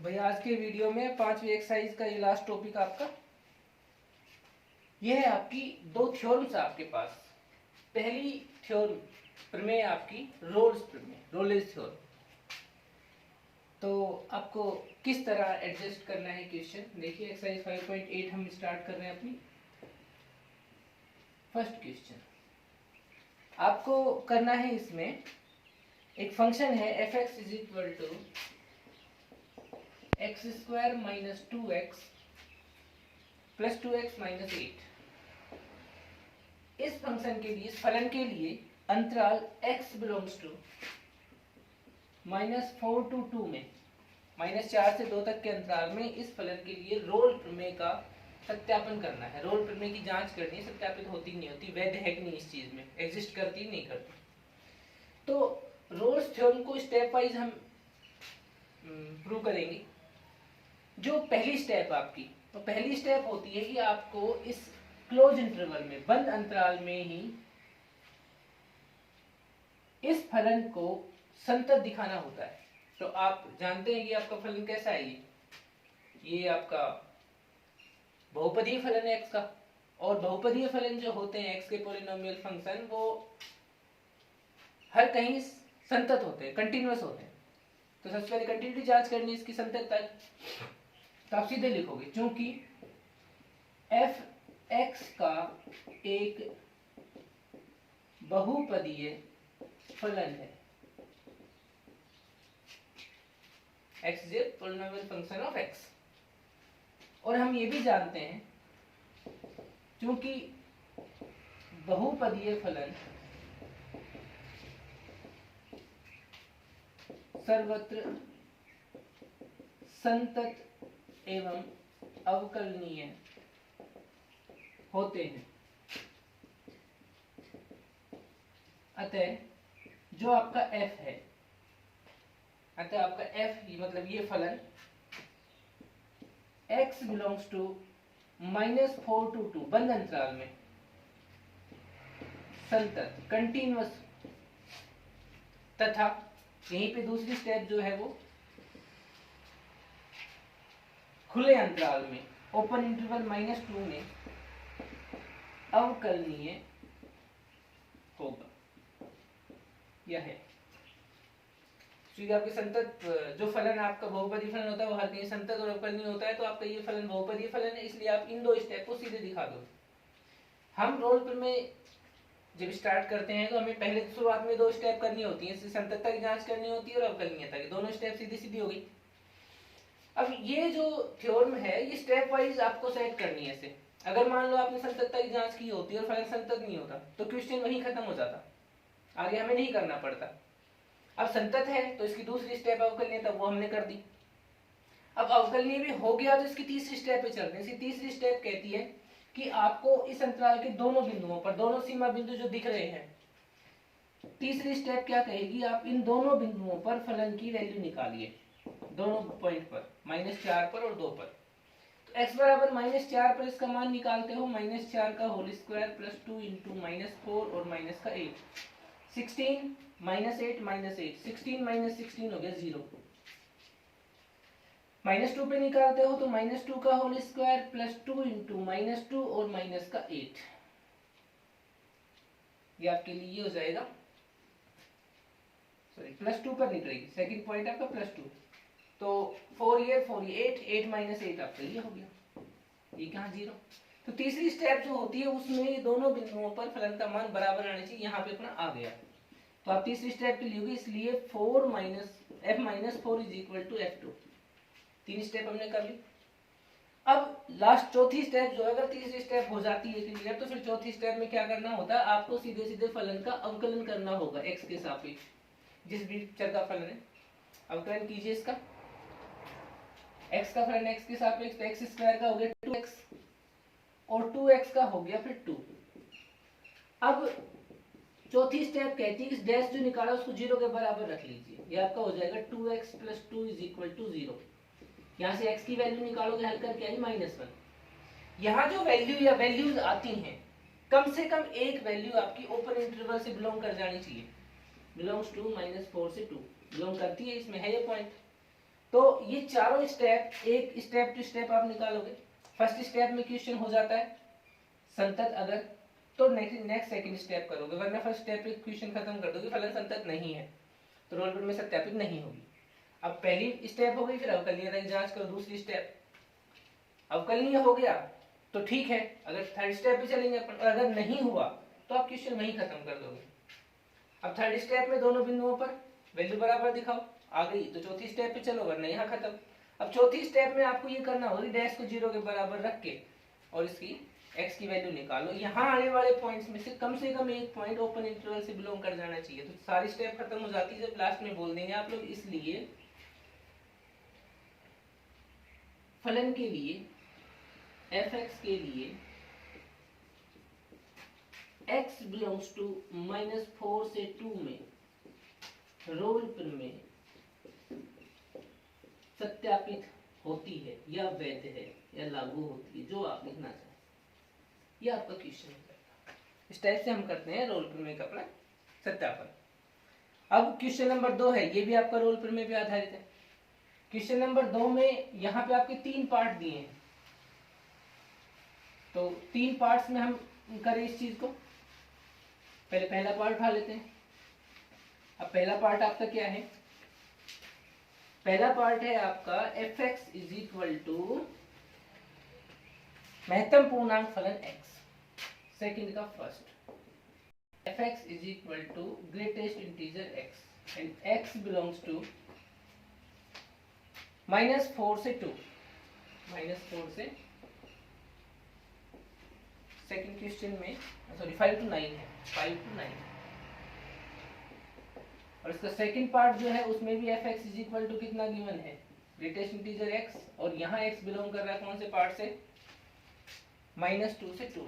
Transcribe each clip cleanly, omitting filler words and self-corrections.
भाई आज के वीडियो में 5वीं एक्सरसाइज का ये लास्ट टॉपिक आपका ये है। आपकी दो थ्योरम्स आपके पास। पहली थ्योरम प्रमेय आपकी रोल्स प्रमेय, रोलेस थ्योरम। तो आपको किस तरह एडजस्ट करना है क्वेश्चन देखिए। एक्सरसाइज 5.8 हम स्टार्ट कर रहे हैं अपनी। फर्स्ट क्वेश्चन आपको करना है, इसमें एक फंक्शन है f(x) is equal to x square minus 2x plus 2x minus 8। इस फंक्शन के लिए, इस फलन के लिए अंतराल x बिलोंग्स टू -4 to 2 में, -4 से 2 तक के अंतराल में इस फलन के लिए रोल प्रमेय का सत्यापन करना है। रोल प्रमेय की जांच करनी है, सत्यापित होती नहीं होती, वैध है कि नहीं, इस चीज में एग्जिस्ट करती नहीं करती। तो रोल्स थ्योरम को स्टेप वाइज हम प्रूव करेंगे। जो पहली स्टेप आपकी, तो पहली स्टेप होती है कि आपको इस क्लोज इंटरवल में, बंद अंतराल में ही इस फलन को संतत दिखाना होता है। तो आप जानते हैं कि आपका फलन कैसा है। ये आपका बहुपदीय फलन है x का, और बहुपदीय फलन जो होते हैं x के पॉलिनोमियल फंक्शन, वो हर कहीं संतत होते हैं, कंटिन्यूअस होते हैं। तो सबसे पहले कंटिन्यूटी जांच करनी है इसकी संततता। तो आप सीधे लिखोगे, चूंकि f(x) का एक बहुपदीय फलन है, x is a polynomial function of x। और हम ये भी जानते हैं, चूंकि बहुपदीय फलन सर्वत्र संतत एवं अवकलनीय होते हैं, अतः जो आपका f है, अतः आपका f मतलब ये फलन x बिलोंग्स टू -4 to 2 बंद अंतराल में संतत, कंटिन्यूअस, तथा यहीं पे दूसरी स्टेप जो है वो खुले अंतराल में, ओपन इंटरवल -2 में अवकलनीय होगा। यह है क्योंकि आपके संतत जो फलन आपका बहुपदीय फलन होता है वो हर कहीं संतत और अवकलनीय होता है। तो आपका ये फलन बहुपदीय फलन है, इसलिए आप इन दो स्टेप को सीधे दिखा दो। हम रोल प्रमेय जब स्टार्ट करते हैं तो हमें पहले शुरुआत में दो स्टेप करनी होती है, इससे संततता की जांच करनी होती है और अवकलनीयता की। दोनों स्टेप सीधी सीधी हो गई। अब ये जो थ्योरम है ये स्टेप वाइज आपको सेट करनी है। इसे अगर मान लो आपने संततता की जांच की होती और फलन संतत नहीं होता तो क्वेश्चन वहीं खत्म हो जाता, आगे हमें नहीं करना पड़ता। अब संतत है तो इसकी दूसरी स्टेप अवकलनीयता, वो हमने कर दी। अब अवकलनीय भी हो गया तो इसकी तीसरी स्टेप पे चलते हैं। इसकी तीसरी स्टेप कहती है कि आपको इस अंतराल के दोनों बिंदुओं पर, दोनों सीमा बिंदु जो दिख रहे हैं, तीसरी स्टेप क्या कहेगी, आप इन दोनों बिंदुओं पर फलन की वैल्यू निकालिए, दोनों पॉइंट पर, -4 पर और 2 पर। तो x बराबर -4 पर इसका मान निकालते हो, -4 का होल स्क्वायर प्लस 2 इंटू -4 और माइनस का 8, 16 -8 -8, 16 - 16 हो गया 0। -2 पे निकालते हो तो -2 का होल स्क्वायर प्लस 2 इंटू -2 और माइनस का 8। ये आपके लिए ये हो जाएगा, सॉरी +2 पर निकलेगी, सेकंड पॉइंट आपका +2। तो 4 ये 8, 8 - 8 आपका ये हो गया, ये कहाँ 0। तो तीसरी स्टेप जो होती है उसमें दोनों बिंदुओं पर फलन का मान बराबर आना चाहिए, यहाँ पे अपना आ गया। तो आप तीसरी स्टेप पे लियोगे, इसलिए f-4 = f2। तीन स्टेप हमने कर ली। अब लास्ट चौथी स्टेप जो है, अगर तीसरी स्टेप हो जाती है क्लियर, तो फिर चौथी स्टेप में क्या करना होता है, आपको सीधे सीधे फलन का अवकलन करना होगा x के सापेक्ष। जिस भी चर का फलन है अवकलन कीजिए इसका। x का फलन x के सापेक्ष, तो x² का हो गया 2x और 2x का हो गया फिर 2। अब चौथी स्टेप कहती है इस डैश जो निकाला उसको 0 के बराबर रख लीजिए। ये आपका हो जाएगा 2x + 2 = 0। यहाँ से x की वैल्यू निकालोगे, हल करके आई -1। यहाँ जो वैल्यू या वैल्यूज आती हैं, कम से कम एक वैल्यू आपकी ओपन इंटरवल से बिलोंग कर जानी चाहिए। बिलोंग्स टू -4 से 2 बिलोंग करती है, इसमें है ये पॉइंट। तो ये चारों स्टेप एक स्टेप टू स्टेप आप निकालोगे। फर्स्ट स्टेप में क्वेश्चन हो जाता है संतत अगर, तो नेक्स्ट सेकंड स्टेप करोगे, वरना फर्स्ट स्टेप पे क्वेश्चन खत्म कर दोगे फलन संतत नहीं है तो रोल में सत्यापित नहीं होगी। अब पहली स्टेप हो गई, फिर अवकलनीयता की जांच करो। दूसरी स्टेप अवकलनीय हो गया तो ठीक है, अगर थर्ड स्टेप पे चलेंगे अपन, और अगर नहीं हुआ तो आप क्वेश्चन वहीं खत्म कर दोगे। अब थर्ड स्टेप में दोनों बिंदुओं पर वैल्यू बराबर दिखाओ, आ गई तो चौथी स्टेप पे चलो, वरना यहाँ खत्म। अब चौथी स्टेप में आपको ये करना होगा डैश को 0 के बराबर रख के और इसकी x की वैल्यू निकालो। यहाँ आने वाले पॉइंट्स में से कम एक पॉइंट ओपन इंटरवल से बिलोंग कर जाना चाहिए, तो सारी स्टेप खत्म हो जाती है जब लास्ट में बोल देंगे आप लोग। इसलिए फलन के लिए fx के लिए x बिलोंग्स टू -4 से 2 में रोल प्रमेय सत्यापित होती है या वैध है या लागू होती है, जो आप लिखना चाहें, ये आपका क्वेश्चन है। इस टाइप से हम करते हैं रोल प्रमेय का अपना सत्यापन। अब क्वेश्चन नंबर 2 है, ये भी आपका रोल प्रमेय पे आधारित है। क्वेश्चन नंबर 2 में यहाँ पे आपके 3 पार्ट दिए हैं, तो 3 पार्ट्स में हम करें इस चीज को। पहले पहला पार्ट उठा लेते हैं। अब पहला पार्ट आपका क्या है? पहला पार्ट है आपका fx इज इक्वल टू महत्तम पूर्णांक फलन x। सेकंड का first, fx is equal to greatest integer x and x belongs to -4 से 2, -4 से सेकंड क्वेश्चन में, सॉरी 5 to 9 है, 5 to 9। और इसका सेकंड पार्ट जो है उसमें भी fx इज इक्वल टू कितना गिवन है? ग्रेटेस्ट इंटीजर x, और यहाँ x बिलोंग कर रहा है कौन से पार्ट से? -2 से 2।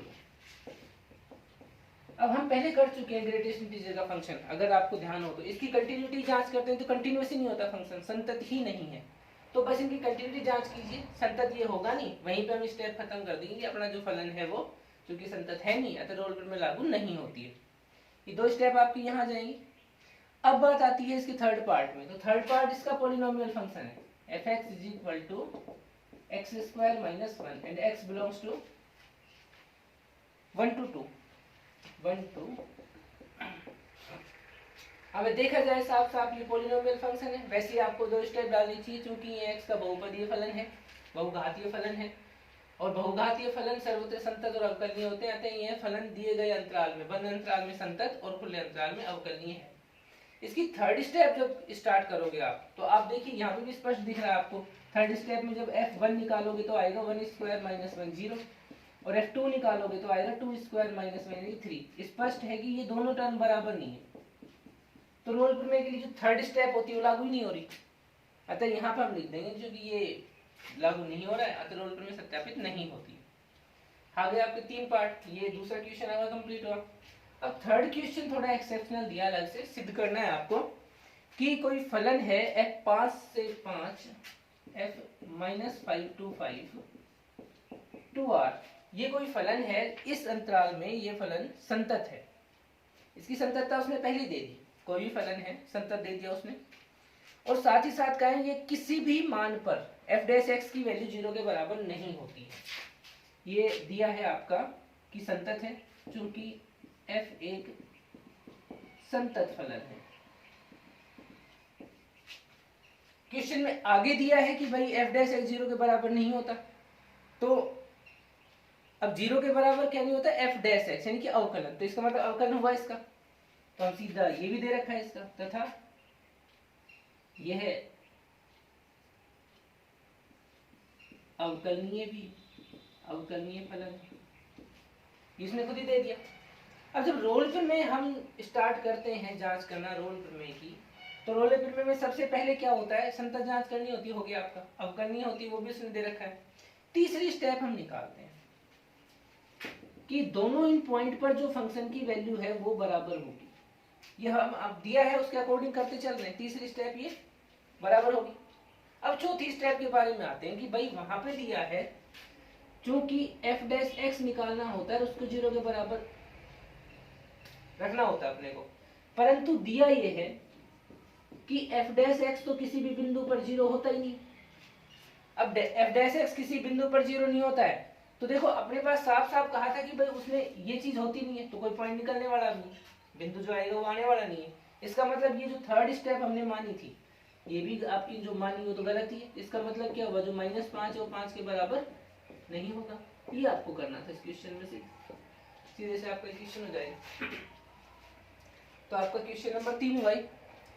अब हम पहले कर चुके हैं ग्रेटेस्ट इंटीजर का फंक्शन, अगर आपको ध्यान हो तो। इसकी कंटिन्यूटी जांच करते हैं तो कंटिन्यूस ही नहीं होता फंक्शन, संतत ही नहीं है, तो बस इनकी कंटिन्यूटी जांच कीजिए। संतत ये होगा नहीं, वहीं पे हम स्टेप खत्म कर देंगे। अपना जो फलन है वो क्योंकि संतत है नहीं, अतः रोल प्रमेय लागू नहीं होती है। ये 2 स्टेप आपकी यहाँ जाएंगी। अब बात आती है इसके थर्ड पार्ट में, तो थर्ड पार्ट इसका पॉलिनोमियल फंक्शन है fx is equal to x² - 1 and x belongs to 1 to 2, 1 to। अब देखा जाए साफ साफ ये पॉलिनोमियल फंक्शन है। वैसे आपको 2 स्टेप डालनी चाहिए, क्योंकि ये x का बहुपदीय फलन है, बहुघातीय फलन है, और बहुघातीय फलन सर्वत्र संतत और अवकलनीय होते हैं। अतः ये फलन दिए गए अंतराल में, बंद अंतराल में संतत और खुले अंतराल में अवकलनीय है। इसकी थर्ड स्टेप जब स्टार्ट करोगे आप, तो आप देखिए यहाँ पे भी स्पष्ट दिख रहा है आपको। थर्ड स्टेप में जब f1 निकालोगे तो आएगा 1² - 1 0, और f2 निकालोगे तो आएगा 2² - 1 3। स्पष्ट है कि ये दोनों टर्म बराबर नहीं है, तो रोल प्रमेय के लिए जो थर्ड स्टेप होती है वो लागू ही नहीं हो रही। अतः यहाँ पर हम लिख देंगे क्योंकि ये लागू नहीं हो रहा है, अतः रोल प्रमेय सत्यापित नहीं होती। आगे आपके 3 पार्ट, ये दूसरा क्वेश्चन आपका कंप्लीट हुआ। अब थर्ड क्वेश्चन थोड़ा एक्सेप्शनल दिया, अलग से सिद्ध करना है आपको कि कोई फलन है f5 से 5 f-5 to 5 2r। ये कोई फलन है, इस अंतराल में ये फलन संतत है। इसकी संततता उसने पहले दे दी, कोई भी फलन है संतत दे दिया उसने, और साथ ही साथ कहेंगे किसी भी मान पर f' की वैल्यू 0 के बराबर नहीं होती है। ये दिया है आपका कि संतत है, चूंकि f एक संतत फलन है। क्वेश्चन में आगे दिया है कि भाई f' 0 के बराबर नहीं होता, तो अब 0 के बराबर क्या नहीं होता? f' यानी कि अवकलन, तो इसका मतलब अवकलन हुआ इसका, तो हम सीधा ये भी दे रखा है इसका, तथा यह अवकलनीय भी, अवकलनीय फलन इसने खुद ही दे दिया। अब जब रोल प्रमेय हम स्टार्ट करते हैं जांच करना रोल प्रमेय की, तो रोल प्रमेय में सबसे पहले क्या होता है? संतत जांच करनी होती है, हो गया आपका। अवकलनीय होती है, वो भी उसने दे रखा है। तीसरी स्टेप हम निकालते हैं कि दोनों इन पॉइंट पर जो फंक्शन की वैल्यू है वो बराबर होगी। यह हम अब दिया है उसके अकॉर्डिंग करते चल रहे हैं। तीसरी स्टेप ये बराबर होगी। अब चौथी स्टेप के बारे में आते हैं कि भाई वहां पे दिया है, चूंकि f' निकालना होता है उसको 0 के बराबर रखना होता है अपने को, परंतु दिया ये है कि f' तो किसी भी बिंदु पर 0 होता ही नहीं, अब एफ डैश एक्स किसी बिंदु पर जीरो नहीं होता है, तो देखो अपने पास साफ साफ कहा था कि भाई उसमें ये चीज होती नहीं है, तो कोई पॉइंट निकलने वाला नहीं, बिंदु जो आएगा वो आने वाला नहीं है। इसका मतलब ये जो थर्ड स्टेप हमने मानी थी, ये भी आपकी जो मानी वो तो गलत ही है। इसका मतलब क्या हुआ, जो -5 है वो 5 के बराबर नहीं होगा। ये आपको करना था इस क्वेश्चन में से, सीधे से आपका क्वेश्चन हो जाएगा। तो आपका क्वेश्चन नंबर 3 हुआ।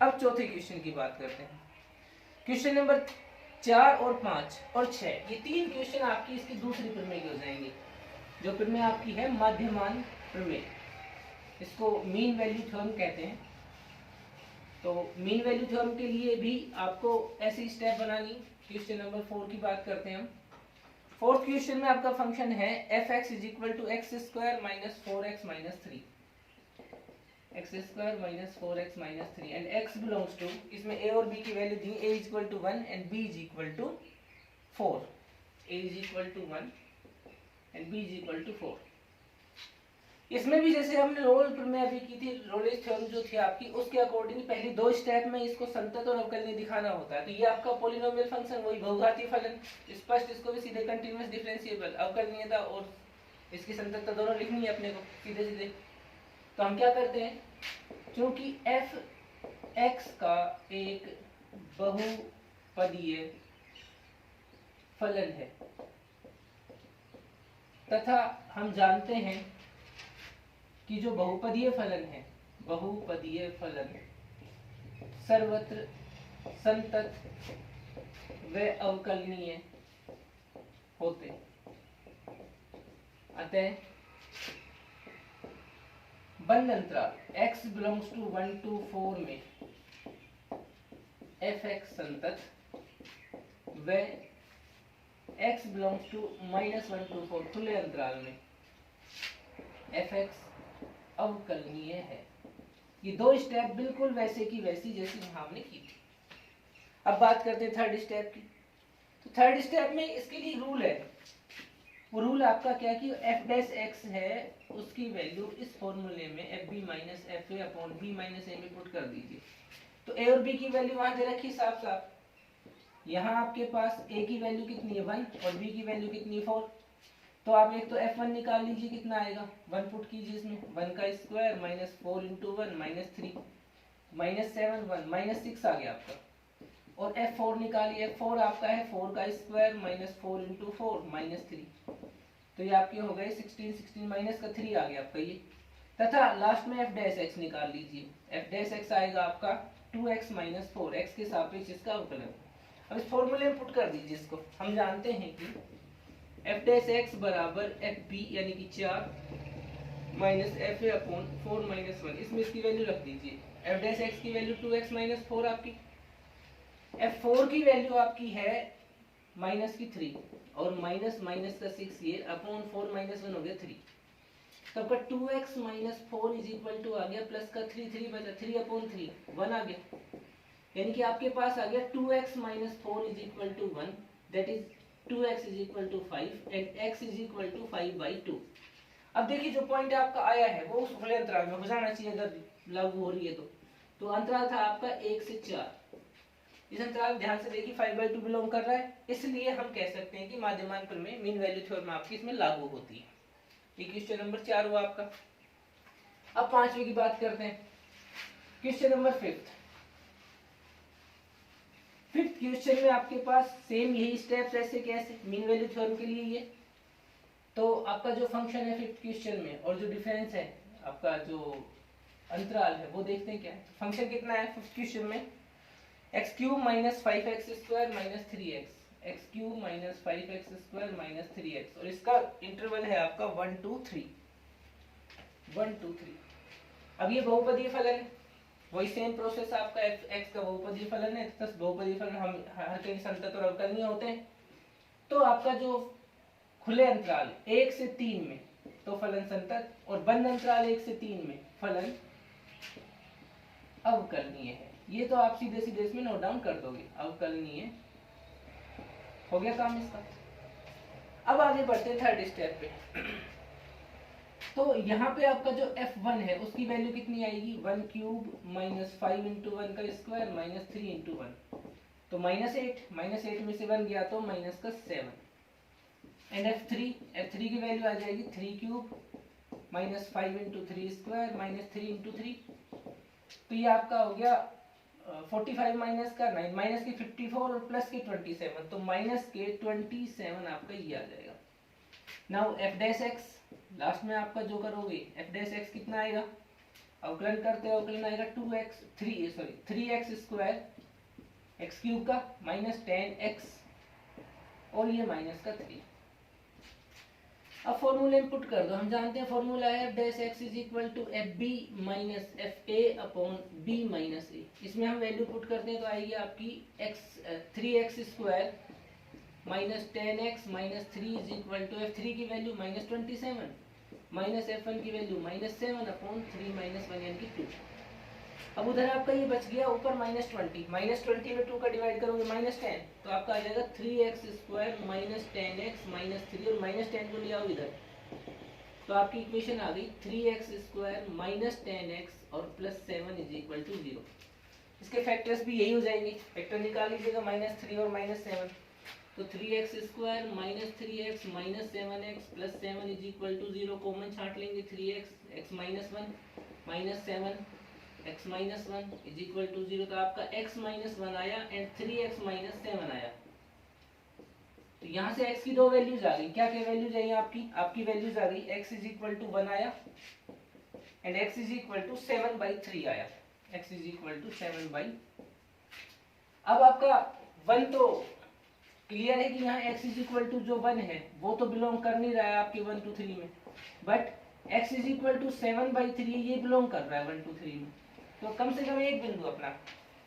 अब चौथे क्वेश्चन की बात करते हैं। क्वेश्चन नंबर 4 और 5 और 6, ये 3 क्वेश्चन आपकी इसकी दूसरी प्रमेय के हो जाएंगे। जो प्रमेय आपकी है माध्यमान प्रमेय, इसको मीन वैल्यू थ्योरम कहते हैं। तो मीन वैल्यू थ्योरम के लिए भी आपको ऐसी स्टेप बनानी। क्वेश्चन नंबर 4 की बात करते हैं हम। फोर्थ क्वेश्चन में आपका फंक्शन है f(x) = x² - 4x - 3, x² - 4x - 3 and x belongs to, इसमें a और b की वैल्यू दी, a = 1 and b = 4, a = 1 and b = 4। इसमें भी जैसे हमने रोल प्रमेय अभी की थी, रोलेज थ्योरम जो थी आपकी, उसके अकॉर्डिंग पहले 2 स्टेप में इसको संतत और अवकलनीय दिखाना होता है। तो ये आपका पॉलिनोमियल फंक्शन, वही बहुघातीय फलन, स्पष्ट इसको भी सीधे कंटीन्यूअस डिफरेंशिएबल, अवकलनीयता और इसकी संततता दोनों लिखनी है अपने को सीधे सीधे। तो हम क्या करते हैं, क्योंकि f(x) का एक बहुपदीय फलन है तथा हम जानते हैं कि जो बहुपदीय फलन है, बहुपदीय फलन सर्वत्र संतत व अवकलनीय होते, अतः बंद अंतराल x बिलोंग्स टू 1 to 4 में f(x) संतत व x बिलोंग्स टू -1 to 4 खुले अंतराल में f(x) अवकलनीय है। ये 2 स्टेप बिल्कुल वैसे की वैसी जैसी हमने की थी। अब बात करते हैं थर्ड स्टेप की। तो थर्ड स्टेप में इसके लिए रूल है, वो रूल आपका क्या कि f(x) है, उसकी वैल्यू इस फॉर्मूले में fb - fa/b - a में पुट कर दीजिए। तो a और b की वैल्यू वहां दे रखी साफ साफ। यहाँ आपके पास a की वैल्यू कितनी है 1 और b की वैल्यू कितनी है 4। तो आप एक तो f1 निकाल लीजिए, कितना आएगा 1 पुट कीजिए इसमें, 1 का स्क्वायर -4 × 1 -3 -7 1 -6 आ गया आपका। और f4 निकालिए, f4 आपका है 4 का स्क्वायर -4 × 4 -3, तो ये आपके हो गए 16 16 माइनस का 3 आ गया आपका ये। तथा लास्ट में f(x) निकाल लीजिए, f(x) आएगा आपका 2x - 4x के सापेक्ष इसका अवकलन। अब इस फॉर्मूले में पुट कर दीजिए इसको। हम जानते हैं कि f(x) बराबर fb यानी कि 4 माइनस fa/4 - 1, इसमें इसकी वैल्यू रख दीजिए। f(x) की वैल्यू 2x - 4 आपकी, f4 की वैल्यू आपकी है -3 और माइनस का 6 ये अपॉन 4 - 1 हो गया 3। तो आपका 2x - 4 = आ गया प्लस का 3 3 बचा 3/3 1 आ गया, यानी कि आपके पास आ गया 2x - 4 = 1, that is 2x = 5 and x = 5/2। अब देखिए जो पॉइंट आपका आया है वो उस खुले अंतराल में हो जाना चाहिए अगर लागू हो रही है तो अंतराल था आपका 1 से 4। इस अंतराल ध्यान से देखिए 5/2 बिलोंग कर रहा है, इसलिए हम कह सकते हैं कि माध्यमान प्रमेय मीन वैल्यू थ्योरम आपकी इसमें लागू होती है। ये क्वेश्चन नंबर 4 हुआ आपका। अब 5वें की बात करते हैं, क्वेश्चन नंबर 5। फिफ्थ क्वेश्चन में आपके पास सेम यही स्टेप्स ऐसे कैसे मीन वैल्यू थ्योरम के लिए ये। तो आपका जो फंक्शन है फिफ्थ क्वेश्चन में और जो डिफरेंस है आपका जो अंतराल है वो देखते हैं क्या है। फंक्शन कितना है फिफ्थ क्वेश्चन में, x³ - 5x² - 3x, x³ - 5x² - 3x, और इसका इंटरवल है आपका 1 2 3 1 2 3। अब ये बहुपदीय फलन है, वही सेम प्रोसेस आपका f(x) का बहुपदीय फलन है, तथा बहुपदीय फलन हम हर कहीं संतत और अवकलनीय होते हैं। तो आपका जो खुले अंतराल 1 से 3 में तो फलन संतत, और बंद अंतराल 1 से 3 में फलन अवकलनीय है। ये तो आप सीधे सीधे इसमें नोट डाउन कर दोगे, अवकलनीय हो गया काम इसका। अब आगे बढ़ते हैं थर्ड स्टेप पे। तो यहाँ पे आपका जो f1 है उसकी वैल्यू कितनी आएगी 1³ - 5 × 1 का स्क्वायर -3 × 1, तो -8 में से 1 गया तो -7 एंड f3 की वैल्यू आ जाएगी 3 क्यूब -5 × 3 स्क्वायर -3 × 3। तो ये आपका हो गया 45 माइनस का 9 माइनस की 54 और प्लस की 27, तो माइनस के 27 आपका ये आ जाएगा। Now f dash x last में आपका जो करोगे f डैश x कितना आएगा, अवकलन करते हैं, अवकलन आएगा 3x स्क्वायर x क्यूब का माइनस 10x और ये माइनस का 3। अब फॉर्मूले में पुट कर दो, हम जानते हैं फॉर्मूला है f dash x is equal to f b minus f a upon b minus a. इसमें हम वैल्यू पुट करते हैं तो आएगी आपकी x 3x square minus 10x minus 3 is equal to f3 की वैल्यू -27 माइनस f1 की वैल्यू -7 अपॉन 3 माइनस 1 यानी कि 2। अब उधर आपका ये बच गया ऊपर -20 में 2 का डिवाइड करोगे -10, तो आपका आ जाएगा 3x square minus 10x minus 3 और -10 को ले आओ इधर, तो आपकी इक्वेशन आ गई 3x स्क्वायर माइनस 10x और प्लस 7 इज इक्वल टू 0। इसके फैक्टर्स भी यही हो जाएंगे, फैक्टर निकाल लीजिएगा -3 और -7, तो 3x square minus 3x minus 7x plus 7 is equal to 0। Common छांट लेंगे 3x x minus 1 minus 7 x minus 1 is equal to 0, तो आपका x माइनस 1 आया एंड 3x माइनस 7 आया। तो यहाँ से x की दो वैल्यूज आ गई, क्या क्या वैल्यूज आई आपकी वैल्यूज आ गई, x इज इक्वल टू 1 आया and x is equal to 7/3 आया, x इज इक्वल टू 7/। अब आपका 1 तो क्लियर है कि यहाँ x इज इक्वल टू जो 1 है वो तो बिलोंग कर नहीं रहा है आपके 1 2 3 में, but x is equal to 7/3 ये बिलोंग कर रहा है 1 2 3 में, तो कम से कम एक बिंदु अपना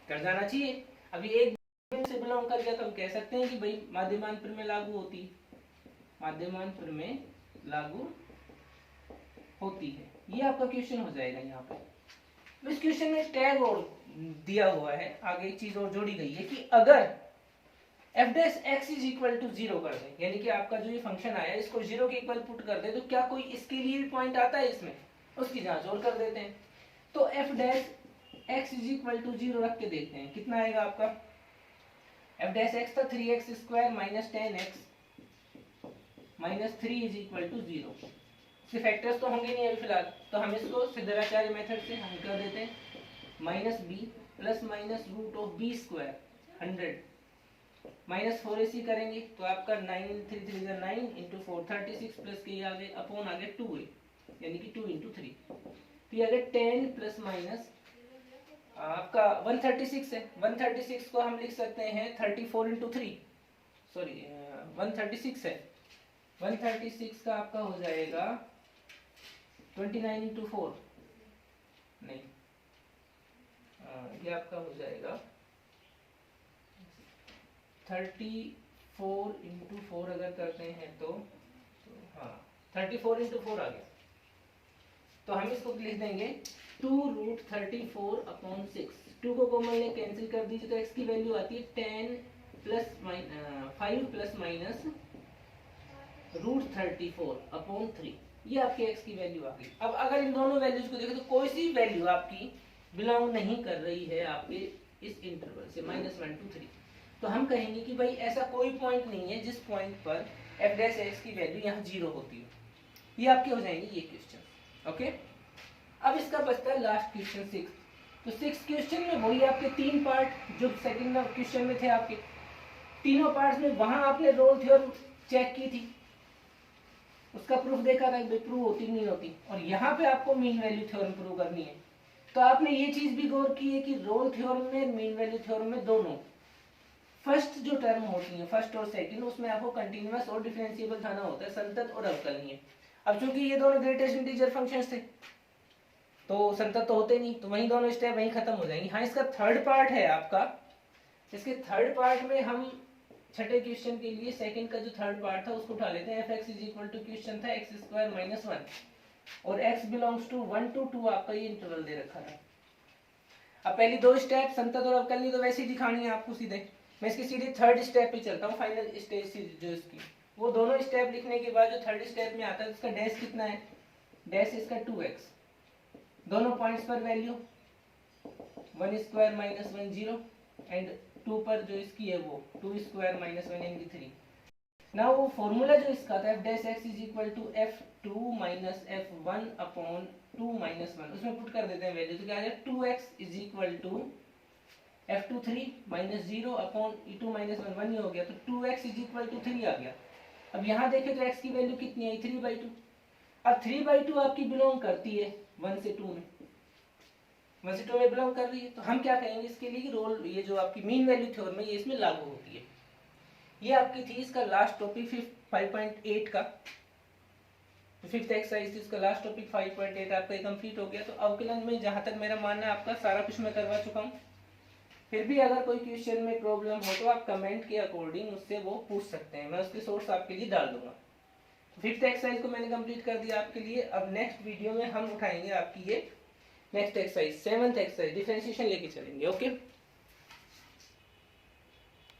कर जाना चाहिए। अभी एक बिंदु से बिलोंग कर गया तो हम कह सकते हैं कि भाई माध्यमान प्रमेय लागू होती है, माध्यमान प्रमेय लागू होती है। ये आपका क्वेश्चन हो जाएगा यहाँ पे। इस क्वेश्चन में टैग और दिया हुआ है, आगे एक चीज और जोड़ी गई है कि अगर f dash x is equal to 0 कर दे, यानी कि आपका जो ये फंक्शन आया इसको 0 के इक्वल पुट कर दे, तो क्या कोई इसके लिए भी पॉइंट आता है इसमें, उसकी जांच और कर देते हैं। तो f dash x is equal to 0 रख के देखते हैं कितना आएगा आपका। f डैश x था 3x square minus 10x minus 3 is equal to 0। इसके फैक्टर्स तो होंगे नहीं अभी फिलहाल, तो हम इसको सिद्धाचार्य मेथड से हम कर देते हैं -b plus minus root of b square 100 minus 4ac करेंगे तो आपका 9 3 3 9 इंटू 4 36 प्लस के आगे अपॉन आगे 2a यानी कि 2 इंटू 3, तो ये आगे 10 प्लस माइनस आपका 136 है। 136 को हम लिख सकते हैं 34 इंटू 3, सॉरी 136 है, 136 का आपका हो जाएगा 29 इंटू 4, नहीं ये आपका हो जाएगा 34 इंटू 4 अगर करते हैं तो हाँ 34 इंटू 4 आ गया, तो हम इसको लिख देंगे 2√34 अपॉन 6। 2 को कॉमन ले कैंसिल कर दीजिए तो x की वैल्यू आती है 10 प्लस 5 प्लस माइनस √34 अपॉन 3, ये आपके x की वैल्यू आ गई। अब अगर इन दोनों वैल्यूज को देखें तो कोई सी वैल्यू आपकी बिलोंग नहीं कर रही है आपके इस इंटरवल से -1 to 3, तो हम कहेंगे कि भाई ऐसा कोई पॉइंट नहीं है जिस पॉइंट पर f डैश x की वैल्यू यहाँ 0 होती है। ये आपके हो जाएंगे ये क्वेश्चन, ओके। अब इसका बचता है लास्ट क्वेश्चन 6। तो 6 क्वेश्चन में वही आपके 3 पार्ट जो सेकंड क्वेश्चन में थे आपके, तीनों पार्ट्स में वहां आपने रोल थ्योरम चेक की थी, उसका प्रूफ देखा था कि प्रूव होती नहीं होती, और यहाँ पे आपको मीन वैल्यू थ्योरम प्रूव करनी है। तो आपने ये चीज भी गौर की है कि रोल थ्योरम में मीन वैल्यू थ्योरम में दोनों फर्स्ट जो टर्म होती है फर्स्ट और सेकंड, उसमें आपको कंटीन्यूअस और डिफरेंशिएबल थाना होता है, संतत और अवकलनीय। अब चूंकि ये दोनों ग्रेटेस्ट इंटीजर फंक्शंस थे तो संतत तो होते नहीं, तो वहीं दोनों स्टेप वहीं खत्म हो जाएंगी। हाँ इसका थर्ड पार्ट है आपका, इसके थर्ड पार्ट में हम छठे क्वेश्चन के लिए सेकंड का जो थर्ड पार्ट था उसको उठा लेते हैं। f(x) क्वेश्चन था x² - 1 और x बिलोंग्स टू 1 to 2 आपका ये इंटरवल दे रखा है। अब पहली दो स्टेप संतत और अवकलनीय तो वैसे ही दिखानी है आपको सीधे, मैं इसकी सीधे थर्ड स्टेप पे चलता हूँ, फाइनल स्टेज जो इसकी, वो दोनों स्टेप लिखने के बाद जो थर्ड स्टेप में आता है उसका डैश कितना है, डैश इसका 2x, दोनों पॉइंट्स पर वैल्यू 1² - 1 0 एंड 2 पर जो इसकी है वो 2 स्क्वायर माइनस 1 यानी कि 3। नाउ वो फॉर्मूला जो इसका था f dash x is equal to f2 minus f1 upon 2 minus 1, उसमें पुट कर देते हैं वैल्यू, तो क्या आ जाए 2x is equal to f2 3 minus 0 upon 2 minus 1 1 ही हो गया, तो 2x इज इक्वल टू 3 आ गया। अब यहाँ देखें तो x की वैल्यू कितनी आई 3/2। अब 3/2 आपकी बिलोंग करती है 1 से 2 में, 1 से 2 में बिलोंग कर रही है, तो हम क्या कहेंगे इसके लिए कि रोल ये जो आपकी मीन वैल्यू थ्योरम है ये इसमें लागू होती है। ये आपकी थी इसका लास्ट टॉपिक 5.8 का, फिफ्थ एक्सरसाइज इसका लास्ट टॉपिक 5.8 आपका कंप्लीट हो गया। तो अवकलन में जहां तक मेरा मानना है आपका सारा कुछ मैं करवा चुका हूँ। फिर भी अगर कोई क्वेश्चन में प्रॉब्लम हो तो आप कमेंट के अकॉर्डिंग मुझसे वो पूछ सकते हैं, मैं उसके सोर्स आपके लिए डाल दूंगा। फिफ्थ एक्सरसाइज को मैंने कंप्लीट कर दिया आपके लिए। अब नेक्स्ट वीडियो में हम उठाएंगे आपकी ये next exercise 7th exercise differentiation लेके चलेंगे। ओके।